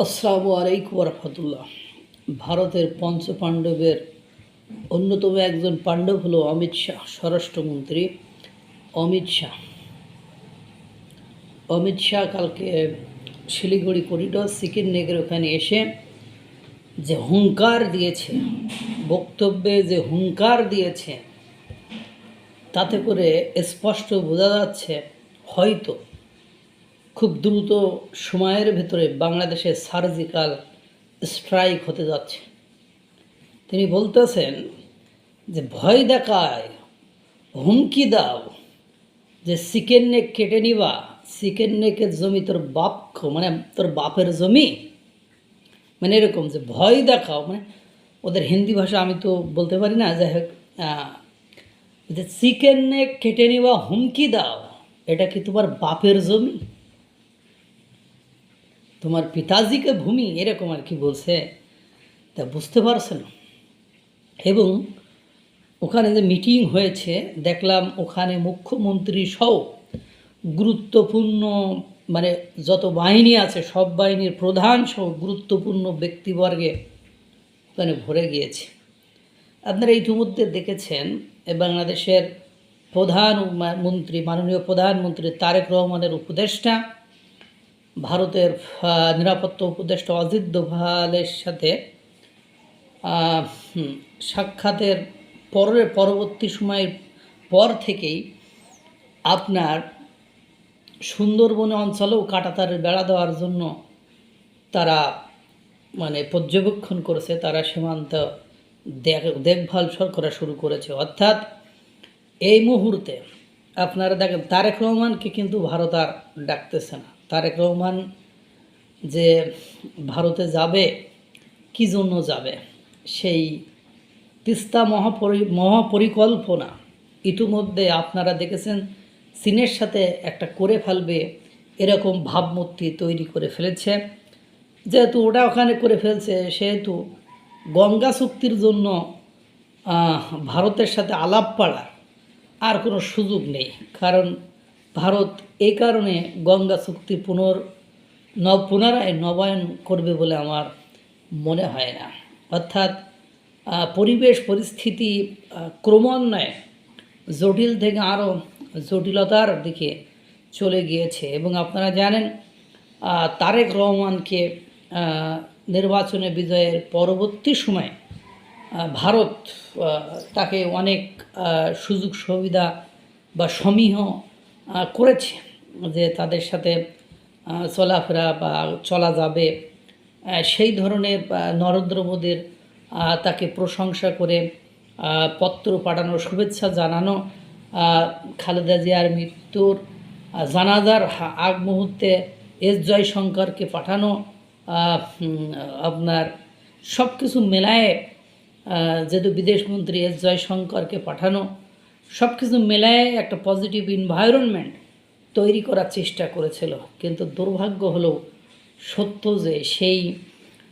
আসসালামু আলাইকুম রহমতুল্লাহ। ভারতের পঞ্চপাণ্ডবের অন্যতম একজন পাণ্ডব হলো অমিত শাহ, স্বরাষ্ট্রমন্ত্রী অমিত শাহ। অমিত শাহ কালকে শিলিগুড়ি করিডোর সিকিম নেগের ওখানে এসে যে হুঙ্কার দিয়েছে, বক্তব্যে যে হুঙ্কার দিয়েছে, তাতে করে স্পষ্ট বোঝা যাচ্ছে হয়তো খুব দ্রুত সময়ের ভেতরে বাংলাদেশে সার্জিক্যাল স্ট্রাইক হতে যাচ্ছে। তিনি বলতেছেন যে ভয় দেখায়, হুমকি দাও, যে চিকেন নেক কেটে নিবা, চিকেন নেকের জমি তোর বাপ, মানে তোর বাপের জমি, মানে এরকম যে ভয় দেখাও, মানে ওদের হিন্দি ভাষা আমি তো বলতে পারি না, যাই হোক, যে চিকেন নেক কেটে নিবা হুমকি দাও, এটা কি তোমার বাপের জমি, তোমার পিতাজিকে ভূমি, এরকম আর কি বলছে। তা বুঝতে পারছে না। এবং ওখানে যে মিটিং হয়েছে দেখলাম, ওখানে মুখ্যমন্ত্রী সহ গুরুত্বপূর্ণ, মানে যত বাহিনী আছে সব বাহিনীর প্রধান সহ গুরুত্বপূর্ণ ব্যক্তিবর্গে ওখানে ভরে গিয়েছে। আপনারা ইতিমধ্যে দেখেছেন বাংলাদেশের প্রধানমন্ত্রী, মাননীয় প্রধানমন্ত্রী তারেক রহমানের উপদেষ্টা, ভারতের নিরাপত্তা উপদেষ্টা অজিত দোভালের সাথে সাক্ষাতের পরবর্তী সময়ের পর থেকেই আপনার সুন্দরবন অঞ্চলেও কাঁটাতারের বেড়া দেওয়ার জন্য তারা মানে পর্যবেক্ষণ করেছে, তারা সীমান্ত দেখভাল করা শুরু করেছে। অর্থাৎ এই মুহূর্তে আপনারা দেখেন, তারেক রহমানকে কিন্তু ভারত আর ডাকতেছে না। তারেক রহমান যে ভারতে যাবে, কী জন্য যাবে, সেই তিস্তা মহাপরিকল্পনা ইতিমধ্যে আপনারা দেখেছেন চীনের সাথে একটা করে ফেলবে এরকম ভাবমূর্তি তৈরি করে ফেলেছে। যেহেতু ওটা ওখানে করে ফেলছে, সেহেতু গঙ্গা চুক্তির জন্য ভারতের সাথে আলাপ পাড়ার আর কোনো সুযোগ নেই। কারণ ভারত এই কারণে গঙ্গা চুক্তি পুনরায় নবায়ন করবে বলে আমার মনে হয় না। অর্থাৎ পরিবেশ পরিস্থিতি ক্রমান্বয়ে জটিল থেকে আরও জটিলতার দিকে চলে গিয়েছে। এবং আপনারা জানেন তারেক রহমানকে নির্বাচনে বিজয়ের পরবর্তী সময়ে ভারত তাকে অনেক সুযোগ সুবিধা বা সমীহ করেছে, যে তাদের সাথে চলাফেরা বা চলা যাবে, সেই ধরনের নরেন্দ্র মোদীর তাকে প্রশংসা করে পত্র পাঠানো, শুভেচ্ছা জানানো, খালেদা জিয়ার মৃত্যুর জানাজার আগ মুহূর্তে এস জয়শঙ্করকে পাঠানো, আপনার সব কিছু মেলায়, যেহেতু বিদেশমন্ত্রী এস জয়শঙ্করকে পাঠানো, সব কিছু মেলায় একটা পজিটিভ এনভায়রনমেন্ট তৈরি করার চেষ্টা করেছিল। কিন্তু দুর্ভাগ্য হলো সত্য যে সেই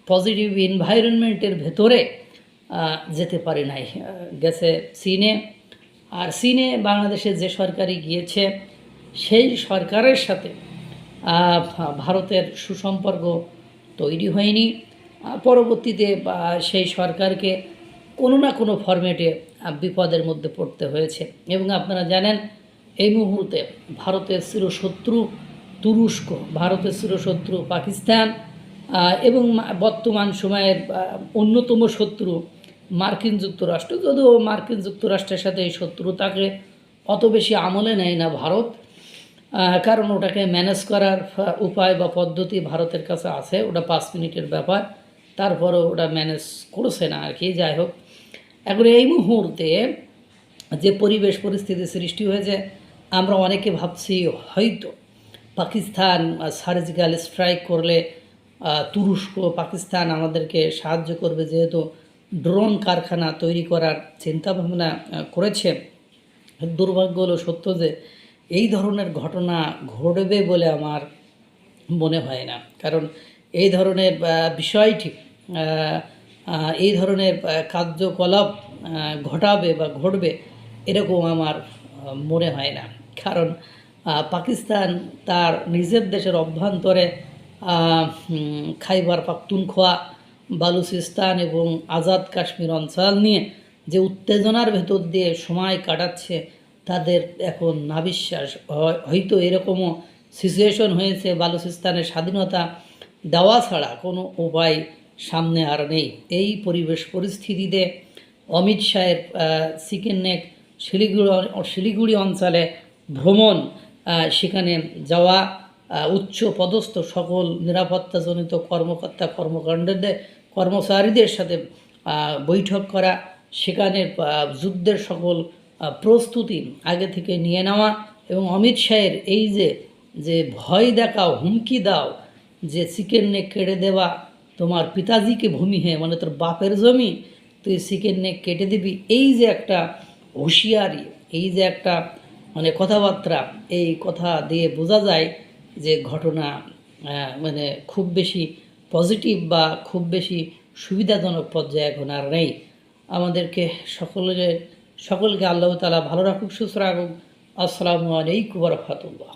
পজিটিভ এনভায়রনমেন্টের ভেতরে যেতে পারে নাই, গেছে চীনে। আর চীনে বাংলাদেশে যে সরকারই গিয়েছে, সেই সরকারের সাথে ভারতের সুসম্পর্ক তৈরি হয়নি। পরবর্তীতে সেই সরকারকে কোনো না কোনো ফরম্যাটে বিপদের মধ্যে পড়তে হয়েছে। এবং আপনারা জানেন এই মুহূর্তে ভারতের চিরশত্রু তুরস্ক, ভারতের চিরশত্রু পাকিস্তান, এবং বর্তমান সময়ের অন্যতম শত্রু মার্কিন যুক্তরাষ্ট্র। যদিও মার্কিন যুক্তরাষ্ট্রের সাথে এই শত্রুতাকে অত বেশি আমলে নেয় না ভারত, কারণ ওটাকে ম্যানেজ করার উপায় বা পদ্ধতি ভারতের কাছে আছে। ওটা 5 মিনিটের ব্যাপার, তারপরেও ওটা ম্যানেজ করছে না আর কি। যাই হোক, এখন এই মুহূর্তে যে পরিবেশ পরিস্থিতি সৃষ্টি হয়েছে, আমরা অনেকে ভাবছি হয়তো পাকিস্তান সার্জিক্যাল স্ট্রাইক করলে তুরস্ক, পাকিস্তান আমাদেরকে সাহায্য করবে, যেহেতু ড্রোন কারখানা তৈরি করার চিন্তাভাবনা করেছে। দুর্ভাগ্য হলো সত্য যে এই ধরনের ঘটনা ঘটবে বলে আমার মনে হয় না। কারণ এই ধরনের বিষয়টি, এই ধরনের কার্যকলাপ ঘটাবে বা ঘটবে এরকম আমার মনে হয় না। কারণ পাকিস্তান তার নিজের দেশের অভ্যন্তরে খাইবার পাখতুনখোয়া, বালুচিস্তান এবং আজাদ কাশ্মীর অঞ্চল নিয়ে যে উত্তেজনার ভেতর দিয়ে সময় কাটাচ্ছে, তাদের এখন নাবিশ্বাস হয়তো এরকমও সিচুয়েশন হয়েছে বালুচিস্তানের স্বাধীনতা দেওয়া ছাড়া কোনো উপায় সামনে আর নেই। এই পরিবেশ পরিস্থিতিতে অমিত শাহের চিকেন নেক শিলিগুড়ি অঞ্চলে ভ্রমণ, সেখানে যাওয়া, উচ্চ পদস্থ সকল নিরাপত্তাজনিত কর্মচারীদের সাথে বৈঠক করা, সেখানে যুদ্ধের সকল প্রস্তুতি আগে থেকে নিয়ে নেওয়া, এবং অমিত শাহের এই যে ভয় দেখাও, হুমকি দাও যে চিকেন নেক কেটে দেওয়া তোমার পিতাজিকে ভূমি হে, মানে তোর বাপের জমি তুই চিকেন নেক কেটে দিবি, এই যে একটা হুঁশিয়ারি, এই যে একটা মানে কথাবার্তা, এই কথা দিয়ে বোঝা যায় যে ঘটনা মানে খুব বেশি পজিটিভ বা খুব বেশি সুবিধাজনক পর্যায়ে এখন আর নেই। আমাদেরকে সকলকে আল্লাহ তাআলা ভালো রাখুক, সুস্থ রাখুক। আসসালামু আলাইকুম ওয়া রাহমাতুল্লাহ।